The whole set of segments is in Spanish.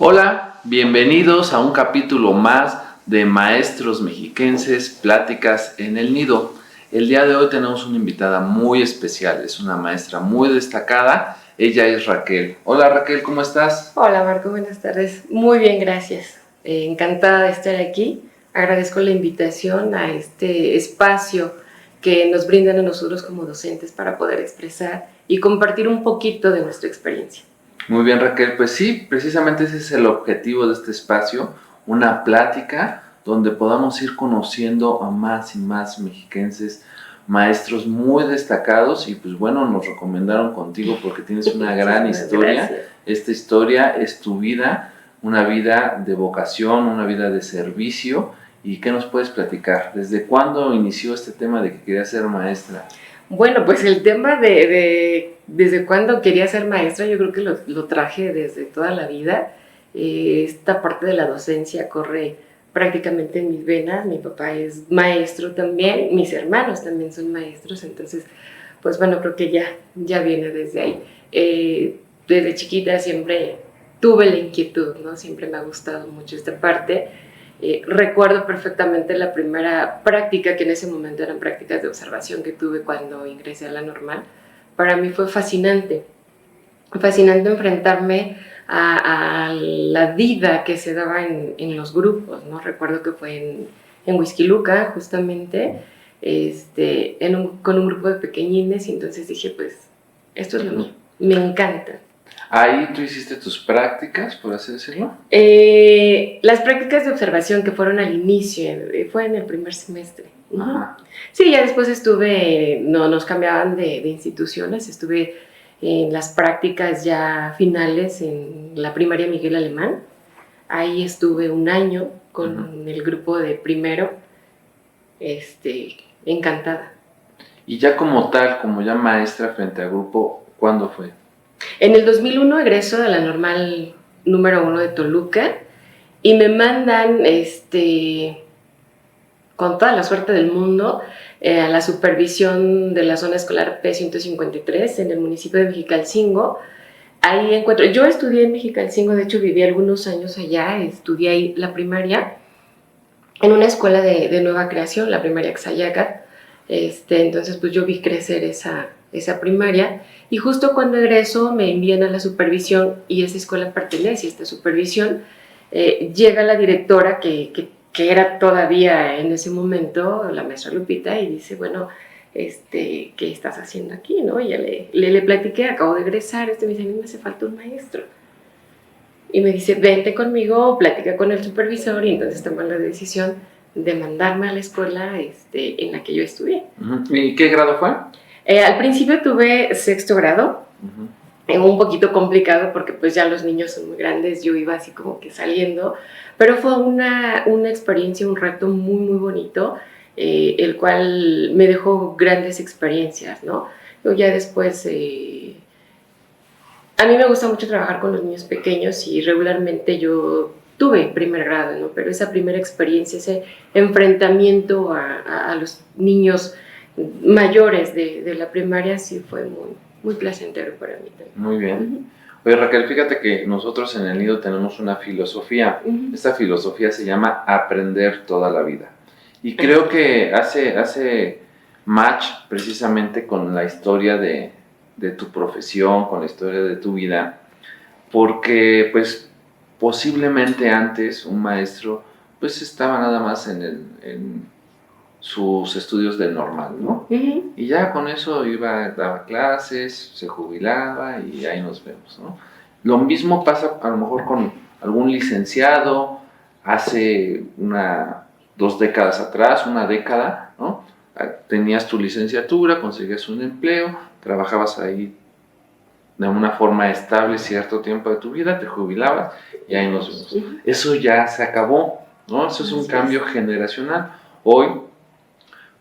Hola, bienvenidos a un capítulo más de Maestros Mexiquenses, Pláticas en el Nido. El día de hoy tenemos una invitada muy especial, es una maestra muy destacada, ella es Raquel. Hola Raquel, ¿cómo estás? Hola Marco, buenas tardes. Muy bien, gracias. Encantada de estar aquí. Agradezco la invitación a este espacio que nos brindan a nosotros como docentes para poder expresar y compartir un poquito de nuestra experiencia. Muy bien Raquel, pues sí, precisamente ese es el objetivo de este espacio, una plática donde podamos ir conociendo a más y más mexiquenses, maestros muy destacados y pues bueno, nos recomendaron contigo porque tienes una gran historia. Gracias. Esta historia es tu vida, una vida de vocación, una vida de servicio. ¿Y qué nos puedes platicar? ¿Desde cuándo inició este tema de que querías ser maestra? Bueno, pues el tema de desde cuándo quería ser maestra, yo creo que lo traje desde toda la vida. Esta parte de la docencia corre prácticamente en mis venas. Mi papá es maestro también, mis hermanos también son maestros, entonces, pues bueno, creo que ya viene desde ahí. Desde chiquita siempre tuve la inquietud, ¿no? Siempre me ha gustado mucho esta parte. Recuerdo perfectamente la primera práctica, que en ese momento eran prácticas de observación que tuve cuando ingresé a la normal. Para mí fue fascinante enfrentarme a la vida que se daba en los grupos, ¿no? Recuerdo que fue en Huixquiluca, justamente, con un grupo de pequeñines, y entonces dije, pues, esto es lo mío, me encanta. ¿Ahí tú hiciste tus prácticas, por así decirlo? Las prácticas de observación que fueron al inicio, fue en el primer semestre. Ajá. Sí, ya después nos cambiaban de instituciones, estuve en las prácticas ya finales en la primaria Miguel Alemán. Ahí estuve un año con el grupo de primero, encantada. Y ya como tal, como ya maestra frente al grupo, ¿cuándo fue? En el 2001 egreso de la normal número 1 de Toluca y me mandan, con toda la suerte del mundo, a la supervisión de la zona escolar P153 en el municipio de Mexicalcingo. Ahí encuentro, yo estudié en Mexicalcingo, de hecho viví algunos años allá, estudié ahí la primaria en una escuela de nueva creación, la primaria Xayacat. Entonces pues yo vi crecer esa primaria, y justo cuando egreso me envían a la supervisión y esa escuela pertenece a esta supervisión. Llega la directora que era todavía en ese momento la maestra Lupita, y dice, bueno, ¿qué estás haciendo aquí? ¿No? Y ya le platiqué, acabo de egresar, me dice, a mí me hace falta un maestro. Y me dice, vente conmigo, platica con el supervisor, y entonces toman la decisión de mandarme a la escuela en la que yo estudié. ¿Y qué grado fue? Al principio tuve sexto grado, un poquito complicado porque pues ya los niños son muy grandes, yo iba así como que saliendo, pero fue una experiencia, un reto muy muy bonito, el cual me dejó grandes experiencias, ¿no? Yo ya después, a mí me gusta mucho trabajar con los niños pequeños y regularmente yo tuve primer grado, ¿no? Pero esa primera experiencia, ese enfrentamiento a los niños mayores de la primaria, sí fue muy placentero para mí también. Muy bien. Oye Raquel, fíjate que nosotros en el nido tenemos una filosofía. Esta filosofía se llama aprender toda la vida. Y creo que hace match precisamente con la historia de tu profesión, con la historia de tu vida, porque pues posiblemente antes un maestro pues estaba nada más en sus estudios del normal, ¿no? Y ya con eso daba clases, se jubilaba y ahí nos vemos, ¿no? Lo mismo pasa a lo mejor con algún licenciado hace 2 décadas atrás, una década, ¿no? Tenías tu licenciatura, conseguías un empleo, trabajabas ahí de una forma estable cierto tiempo de tu vida, te jubilabas y ahí nos vemos. Eso ya se acabó, ¿no? Eso es un cambio generacional. Hoy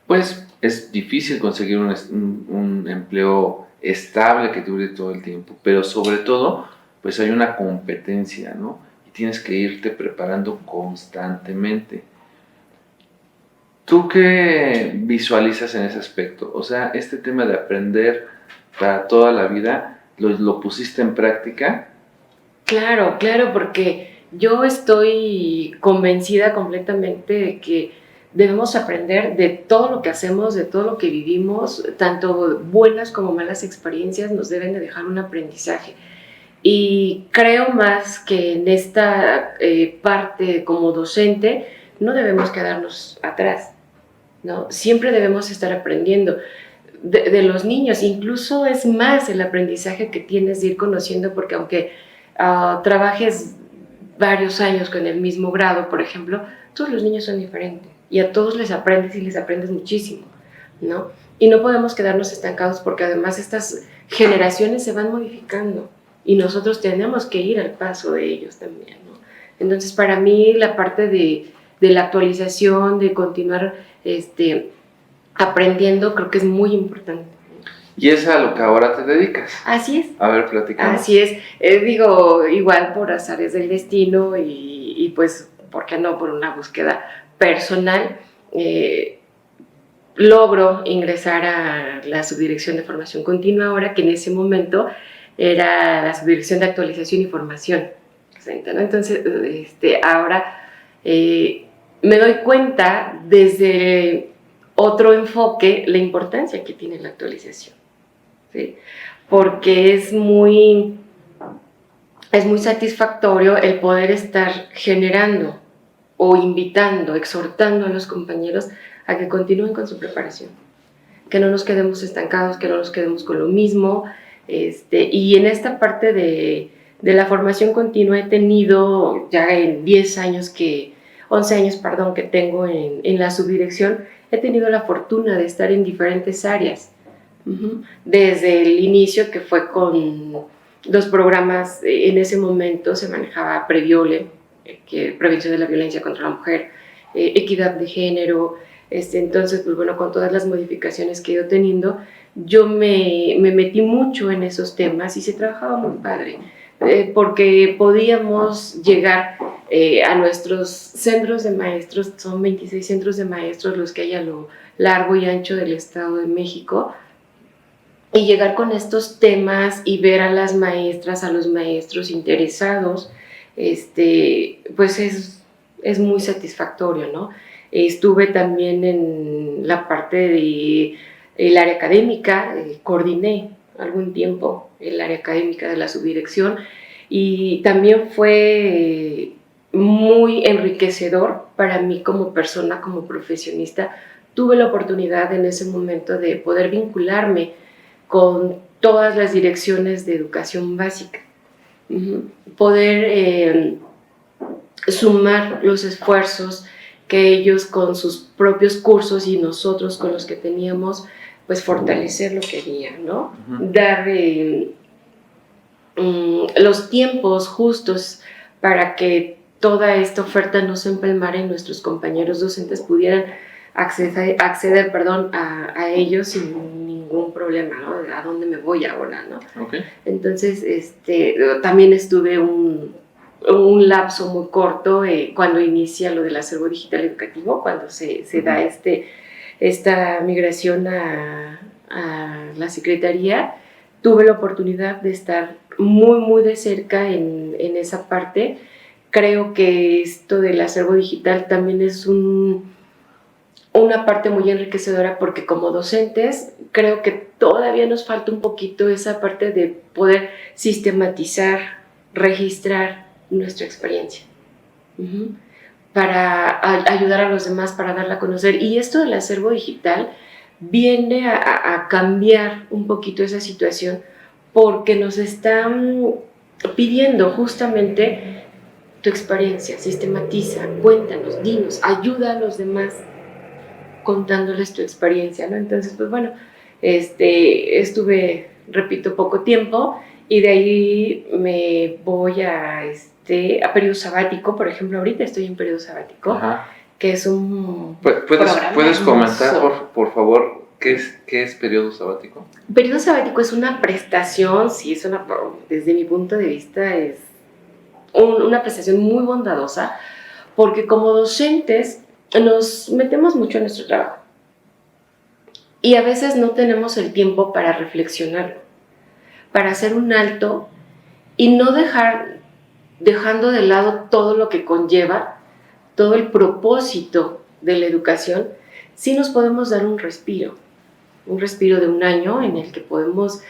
pues es difícil conseguir un empleo estable que dure todo el tiempo, pero sobre todo, pues hay una competencia, ¿no? Y tienes que irte preparando constantemente. ¿Tú qué visualizas en ese aspecto? O sea, este tema de aprender para toda la vida, ¿lo pusiste en práctica? Claro, claro, porque yo estoy convencida completamente de que debemos aprender de todo lo que hacemos, de todo lo que vivimos, tanto buenas como malas experiencias nos deben de dejar un aprendizaje. Y creo más que en esta parte como docente no debemos quedarnos atrás, ¿no? Siempre debemos estar aprendiendo de los niños, incluso es más el aprendizaje que tienes de ir conociendo, porque aunque trabajes varios años con el mismo grado, por ejemplo, todos los niños son diferentes y a todos les aprendes y les aprendes muchísimo, ¿no? Y no podemos quedarnos estancados porque además estas generaciones se van modificando y nosotros tenemos que ir al paso de ellos también, ¿no? Entonces, para mí, la parte de la actualización, de continuar aprendiendo, creo que es muy importante. Y es a lo que ahora te dedicas. Así es. A ver, platicamos. Así es. Digo, igual por azares del destino y pues, ¿por qué no? Por una búsqueda personal, logro ingresar a la Subdirección de Formación Continua ahora, que en ese momento era la Subdirección de Actualización y Formación, ¿no? Entonces, ahora me doy cuenta desde otro enfoque la importancia que tiene la actualización, ¿sí? Porque es muy satisfactorio el poder estar generando o invitando, exhortando a los compañeros a que continúen con su preparación, que no nos quedemos estancados, que no nos quedemos con lo mismo. Y en esta parte de la formación continua he tenido ya en 11 años, que tengo en la subdirección, he tenido la fortuna de estar en diferentes áreas. Desde el inicio, que fue con 2 programas, en ese momento se manejaba Previole, prevención de la violencia contra la mujer, equidad de género. Entonces, pues bueno, con todas las modificaciones que he ido teniendo, yo me metí mucho en esos temas y se trabajaba muy padre, porque podíamos llegar a nuestros centros de maestros. Son 26 centros de maestros los que hay a lo largo y ancho del Estado de México, y llegar con estos temas y ver a las maestras, a los maestros interesados, pues es muy satisfactorio, ¿no? Estuve también en la parte del área académica, coordiné algún tiempo el área académica de la subdirección, y también fue muy enriquecedor para mí como persona, como profesionista. Tuve la oportunidad en ese momento de poder vincularme con todas las direcciones de educación básica, poder sumar los esfuerzos que ellos con sus propios cursos y nosotros con los que teníamos, pues fortalecer lo que había, ¿no? Dar los tiempos justos para que toda esta oferta no se empalmara y nuestros compañeros docentes pudieran acceder a ellos sin ningún problema, ¿no? ¿A dónde me voy ahora, no? Okay. Entonces, también estuve un lapso muy corto cuando inicia lo del acervo digital educativo, cuando se da esta migración a la Secretaría. Tuve la oportunidad de estar muy, muy de cerca en esa parte. Creo que esto del acervo digital también es una parte muy enriquecedora, porque como docentes creo que todavía nos falta un poquito esa parte de poder sistematizar, registrar nuestra experiencia, para ayudar a los demás, para darla a conocer. Y esto del acervo digital viene a cambiar un poquito esa situación, porque nos están pidiendo justamente tu experiencia, sistematiza, cuéntanos, dinos, ayuda a los demás contándoles tu experiencia, ¿no? Entonces, pues bueno, estuve, repito, poco tiempo, y de ahí me voy a periodo sabático. Por ejemplo, ahorita estoy en periodo sabático. Ajá. Que es un ¿Puedes comentar, por favor, qué es periodo sabático? Periodo sabático es una prestación, sí, desde mi punto de vista es una prestación muy bondadosa, porque como docentes nos metemos mucho en nuestro trabajo y a veces no tenemos el tiempo para reflexionarlo, para hacer un alto y no dejando de lado todo lo que conlleva, todo el propósito de la educación, sí nos podemos dar un respiro de un año en el que podemos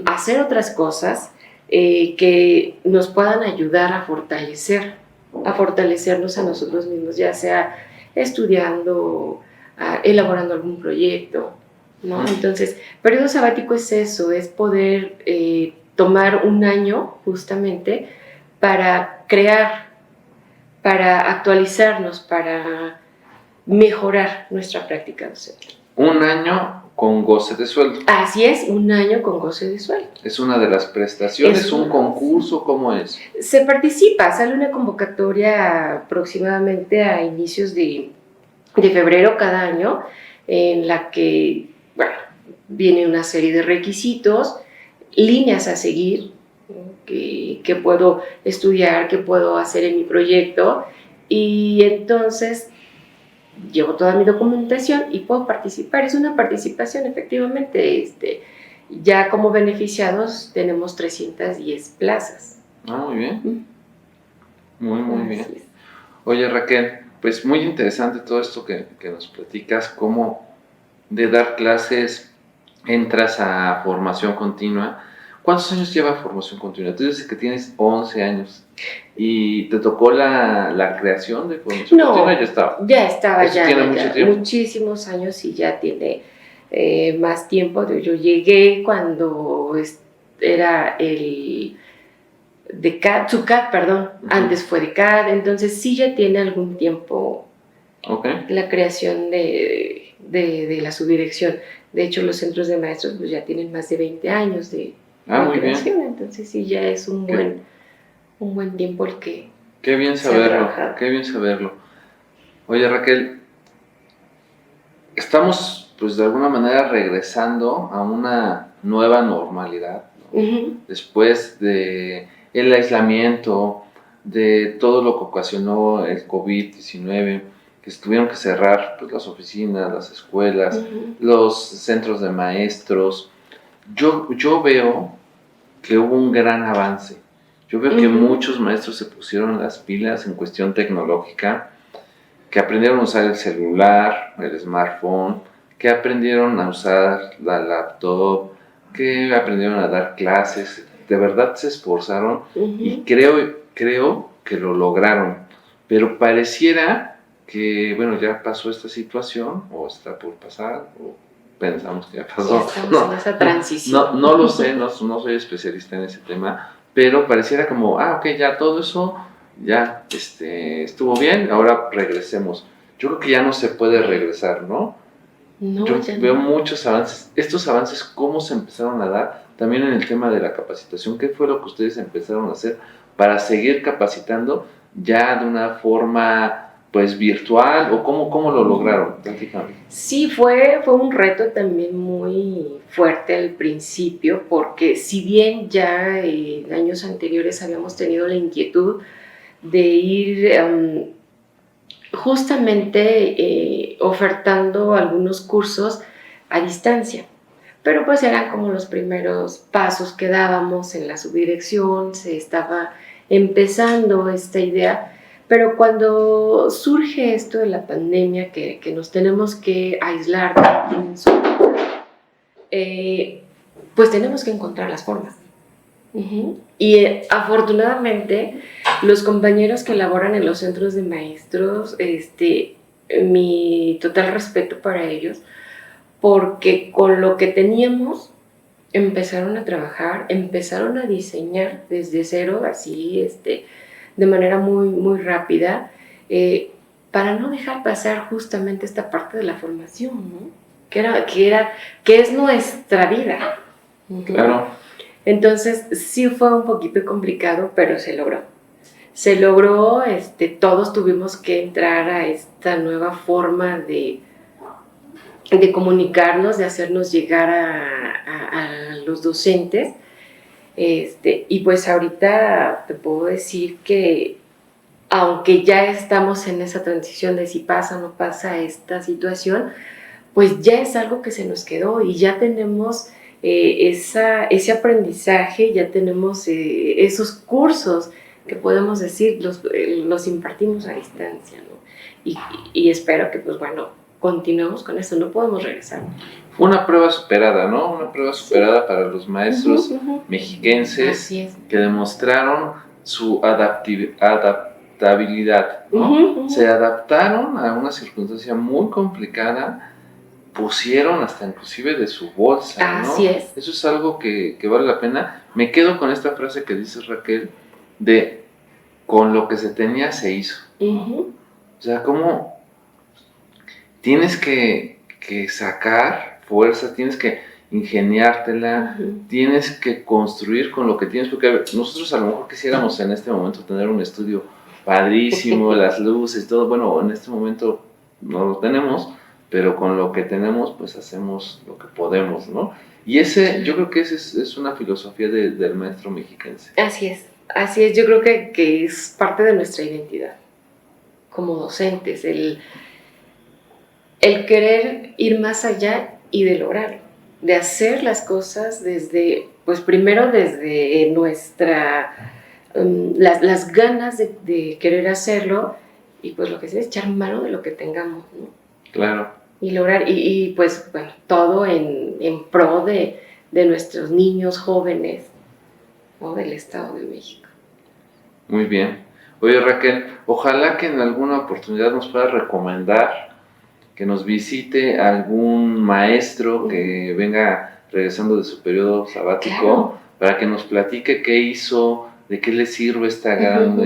hacer otras cosas que nos puedan ayudar a fortalecernos a nosotros mismos, ya sea estudiando, elaborando algún proyecto, ¿no? Entonces, periodo sabático es eso, es poder tomar un año justamente para crear, para actualizarnos, para mejorar nuestra práctica docente. Un año con goce de sueldo. Así es, un año con goce de sueldo. ¿Es una de las prestaciones? ¿Es un concurso? ¿Cómo es? Se participa, sale una convocatoria aproximadamente a inicios de febrero cada año, en la que, bueno, viene una serie de requisitos, líneas a seguir, que puedo estudiar, que puedo hacer en mi proyecto, y entonces llevo toda mi documentación y puedo participar. Es una participación, efectivamente. Ya como beneficiados tenemos 310 plazas. Muy bien. Muy bien. Oye, Raquel, pues muy interesante todo esto que nos platicas, cómo de dar clases entras a formación continua. ¿Cuántos años lleva formación continua? Tú dices que tienes 11 años y te tocó la creación de formación continua. Ya estaba. ¿Eso tiene mucho tiempo? Muchísimos años y ya tiene más tiempo. Yo llegué cuando era el de CAD, SUCAD, perdón, antes fue de CAD, entonces sí ya tiene algún tiempo la creación de la subdirección. De hecho, los centros de maestros pues ya tienen más de 20 años de creación, entonces sí ya es un buen tiempo el que qué bien saberlo. Oye, Raquel, estamos pues de alguna manera regresando a una nueva normalidad, ¿no? Después de el aislamiento, de todo lo que ocasionó el COVID-19, que tuvieron que cerrar pues, las oficinas, las escuelas, los centros de maestros. Yo veo que hubo un gran avance. Yo veo que muchos maestros se pusieron las pilas en cuestión tecnológica, que aprendieron a usar el celular, el smartphone, que aprendieron a usar la laptop, que aprendieron a dar clases. De verdad se esforzaron y creo que lo lograron. Pero pareciera que, bueno, ya pasó esta situación, o está por pasar, o pensamos que ya pasó. Estamos en esa transición. No lo sé, no soy especialista en ese tema, pero pareciera como, ok, ya todo eso ya estuvo bien, ahora regresemos. Yo creo que ya no se puede regresar, ¿no? Yo veo muchos avances. Estos avances, ¿cómo se empezaron a dar? También en el tema de la capacitación, ¿qué fue lo que ustedes empezaron a hacer para seguir capacitando ya de una forma pues virtual, o cómo lo lograron? Platícame. Sí, fue un reto también muy fuerte al principio, porque si bien ya en años anteriores habíamos tenido la inquietud de ir justamente ofertando algunos cursos a distancia, pero pues eran como los primeros pasos que dábamos en la subdirección, se estaba empezando esta idea. Pero cuando surge esto de la pandemia, que nos tenemos que aislar, pues tenemos que encontrar las formas. Y afortunadamente, los compañeros que laboran en los centros de maestros, mi total respeto para ellos, porque con lo que teníamos empezaron a trabajar, empezaron a diseñar desde cero, así, de manera muy, muy rápida, para no dejar pasar justamente esta parte de la formación, ¿no? que es nuestra vida. Claro. Entonces sí fue un poquito complicado, pero se logró. Se logró, todos tuvimos que entrar a esta nueva forma de comunicarnos, de hacernos llegar a los docentes. Y pues ahorita te puedo decir que aunque ya estamos en esa transición de si pasa o no pasa esta situación, pues ya es algo que se nos quedó y ya tenemos ese aprendizaje, ya tenemos esos cursos que podemos decir, los impartimos a distancia, ¿no? Y espero que, pues bueno, continuemos con eso, no podemos regresar. Fue una prueba superada, ¿no? Una prueba superada para los maestros mexiquenses. Así es. Que demostraron su adaptabilidad, ¿no? Se adaptaron a una circunstancia muy complicada, pusieron hasta inclusive de su bolsa, ¿no? Así es. Eso es algo que vale la pena. Me quedo con esta frase que dices, Raquel, de con lo que se tenía se hizo. O sea, como tienes que sacar fuerza, tienes que ingeniártela, tienes que construir con lo que tienes, porque nosotros a lo mejor quisiéramos en este momento tener un estudio padrísimo, las luces, todo, bueno, en este momento no lo tenemos, pero con lo que tenemos pues hacemos lo que podemos, ¿no? Y yo creo que esa es una filosofía del maestro mexiquense. Así es, yo creo que es parte de nuestra identidad como docentes, el querer ir más allá y de lograrlo, de hacer las cosas desde, pues primero desde las ganas de querer hacerlo y pues lo que sea es echar mano de lo que tengamos, ¿no? Claro. Y lograr, y pues bueno, todo en pro de nuestros niños jóvenes, ¿no? Del Estado de México. Muy bien. Oye, Raquel, ojalá que en alguna oportunidad nos puedas recomendar que nos visite algún maestro que venga regresando de su periodo sabático, para que nos platique qué hizo, de qué le sirve esta gran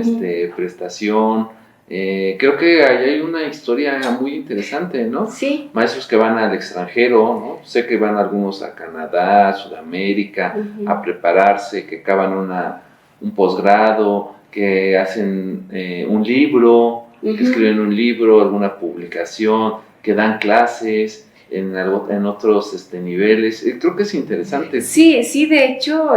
prestación. Creo que ahí hay una historia muy interesante, ¿no? Sí. Maestros que van al extranjero, ¿no? Sé que van algunos a Canadá, Sudamérica, a prepararse, que acaban un posgrado, que hacen un libro, que escriben un libro, alguna publicación, que dan clases en otros niveles. Creo que es interesante. Sí, de hecho,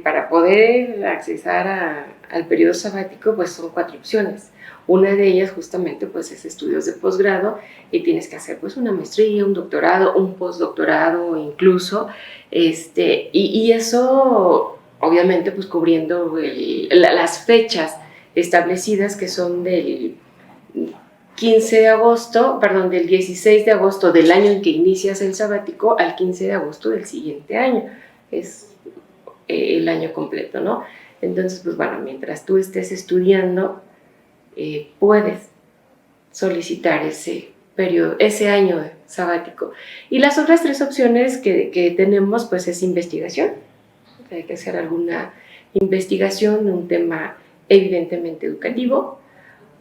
para poder accesar al periodo sabático, pues son 4 opciones. Una de ellas justamente pues es estudios de posgrado y tienes que hacer pues una maestría, un doctorado, un postdoctorado incluso, y eso obviamente pues cubriendo las fechas establecidas que son del 15 de agosto, perdón, del 16 de agosto del año en que inicias el sabático al 15 de agosto del siguiente año. Es el año completo, ¿no? Entonces, pues bueno, mientras tú estés estudiando, puedes solicitar ese periodo, ese año sabático. Y las otras 3 opciones que tenemos, pues es investigación. Hay que hacer alguna investigación de un tema evidentemente educativo,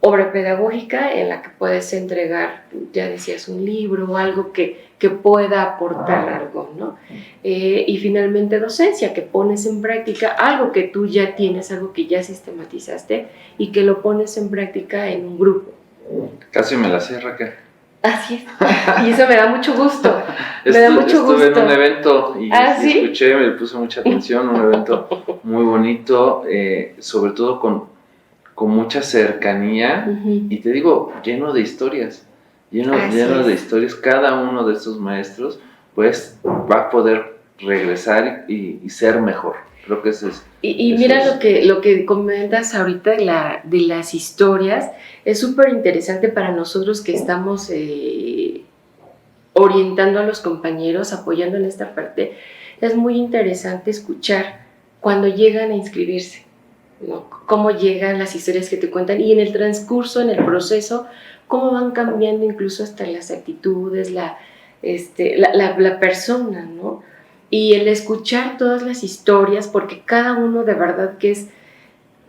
obra pedagógica en la que puedes entregar, ya decías, un libro o algo que pueda aportar algo, ¿no? Y finalmente docencia, que pones en práctica algo que tú ya tienes, algo que ya sistematizaste y que lo pones en práctica en un grupo. Casi me la sé, Raquel. Así es, y eso me da mucho gusto. Estuve en un evento y ¿sí? Escuché, me puse mucha atención, un evento muy bonito, sobre todo con mucha cercanía, y te digo, lleno de historias, lleno de historias. Cada uno de estos maestros pues va a poder regresar y ser mejor. Creo que eso es. Y mira lo que comentas ahorita de las historias, es súper interesante para nosotros que estamos orientando a los compañeros, apoyando en esta parte. Es muy interesante escuchar cuando llegan a inscribirse, ¿no? Cómo llegan las historias que te cuentan y en el transcurso, en el proceso, cómo van cambiando incluso hasta las actitudes, la persona, ¿no? Y el escuchar todas las historias, porque cada uno de verdad que es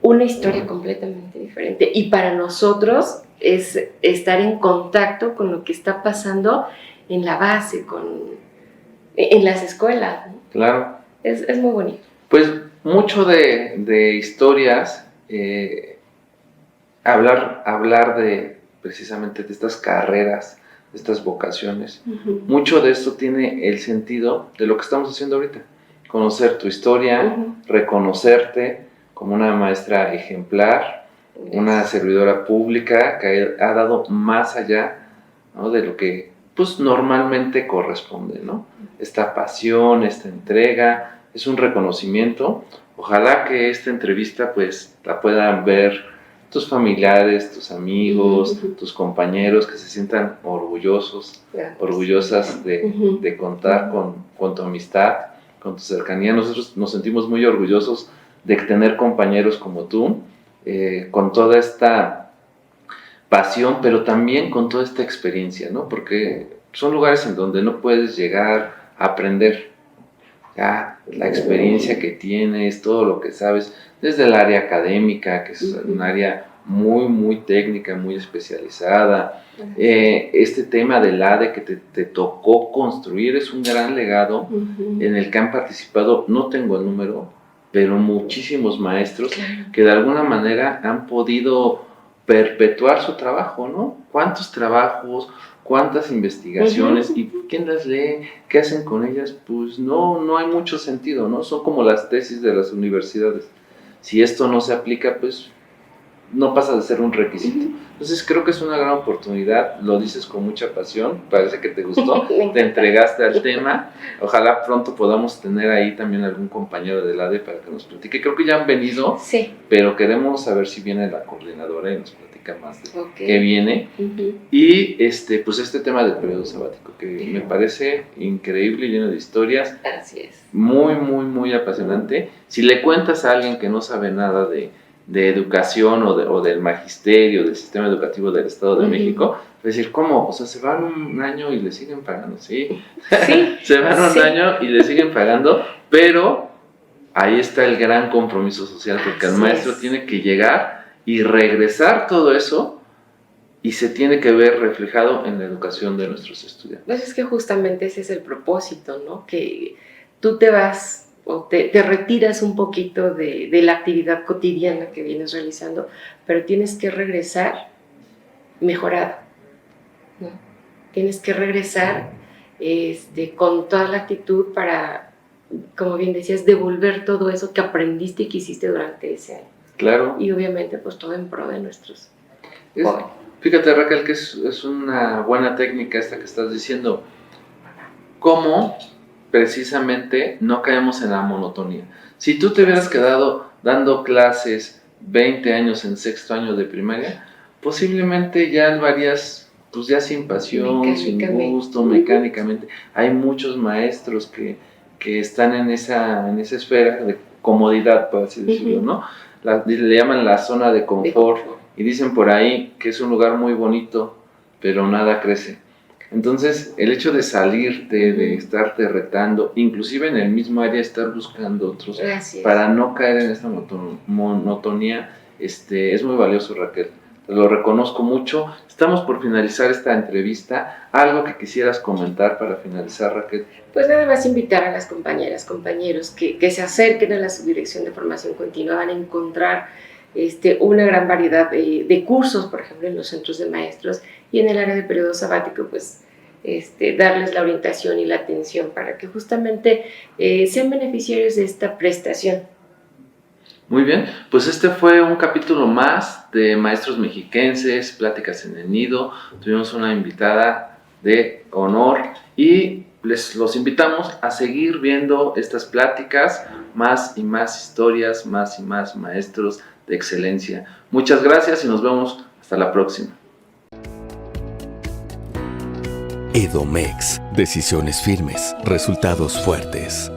una historia completamente diferente. Y para nosotros es estar en contacto con lo que está pasando en la base, en las escuelas, ¿no? Claro. Es muy bonito. Pues mucho de historias, hablar de precisamente de estas carreras, de estas vocaciones. Mucho de esto tiene el sentido de lo que estamos haciendo ahorita. Conocer tu historia, reconocerte como una maestra ejemplar, una servidora pública que ha dado más allá, ¿no?, de lo que pues normalmente corresponde, ¿no? Esta pasión, esta entrega, es un reconocimiento. Ojalá que esta entrevista pues la puedan ver tus familiares, tus amigos, tus compañeros, que se sientan orgullosos, orgullosas de contar con tu amistad, con tu cercanía. Nosotros nos sentimos muy orgullosos de tener compañeros como tú, con toda esta pasión, pero también con toda esta experiencia, ¿no? Porque son lugares en donde no puedes llegar a aprender. Ya, la experiencia que tienes, todo lo que sabes, desde el área académica, que es un área muy, muy técnica, muy especializada. Este tema del ADE que te tocó construir es un gran legado en el que han participado, no tengo el número, pero muchísimos maestros que de alguna manera han podido perpetuar su trabajo, ¿no? ¿Cuántos trabajos, cuántas investigaciones y quién las lee? ¿Qué hacen con ellas? Pues no hay mucho sentido, ¿no? Son como las tesis de las universidades. Si esto no se aplica, pues no pasa de ser un requisito. Entonces creo que es una gran oportunidad, lo dices con mucha pasión, parece que te gustó, te entregaste al tema. Ojalá pronto podamos tener ahí también algún compañero del ADE para que nos platique. Creo que ya han venido, pero queremos saber si viene la coordinadora y nos platica más de qué viene. Y pues este tema del periodo sabático, que me parece increíble, lleno de historias. Así es. Muy, muy, muy apasionante. Si le cuentas a alguien que no sabe nada de educación o del magisterio, del sistema educativo del Estado de México, es decir, ¿cómo? O sea, se van un año y le siguen pagando, ¿sí? Se van un año y le siguen pagando, pero ahí está el gran compromiso social, porque el maestro tiene que llegar y regresar todo eso y se tiene que ver reflejado en la educación de nuestros estudiantes. Pues es que justamente ese es el propósito, ¿no? Que tú te vas o te retiras un poquito de la actividad cotidiana que vienes realizando, pero tienes que regresar mejorado, ¿no? Tienes que regresar con toda la actitud para, como bien decías, devolver todo eso que aprendiste y que hiciste durante ese año. Claro. Y obviamente, pues todo en pro de nuestros jóvenes. Fíjate, Raquel, que es una buena técnica esta que estás diciendo. ¿Cómo precisamente no caemos en la monotonía? Si tú te hubieras quedado dando clases 20 años en sexto año de primaria, posiblemente ya lo harías pues ya sin pasión, sin gusto, mecánicamente. Hay muchos maestros que están en esa esfera de comodidad, por así decirlo, ¿no? Le llaman la zona de confort y dicen por ahí que es un lugar muy bonito, pero nada crece. Entonces, el hecho de salir, de estarte retando, inclusive en el mismo área estar buscando otros, para no caer en esta monotonía, es muy valioso, Raquel. Te lo reconozco mucho. Estamos por finalizar esta entrevista. ¿Algo que quisieras comentar para finalizar, Raquel? Pues nada más invitar a las compañeras, compañeros que se acerquen a la Subdirección de Formación Continua. Van a encontrar una gran variedad de cursos, por ejemplo, en los centros de maestros, y en el área de periodo sabático, pues darles la orientación y la atención para que justamente sean beneficiarios de esta prestación. Muy bien, pues este fue un capítulo más de Maestros Mexiquenses, Pláticas en el Nido. Tuvimos una invitada de honor y los invitamos a seguir viendo estas pláticas, más y más historias, más y más maestros de excelencia. Muchas gracias y nos vemos hasta la próxima. Edomex, decisiones firmes, resultados fuertes.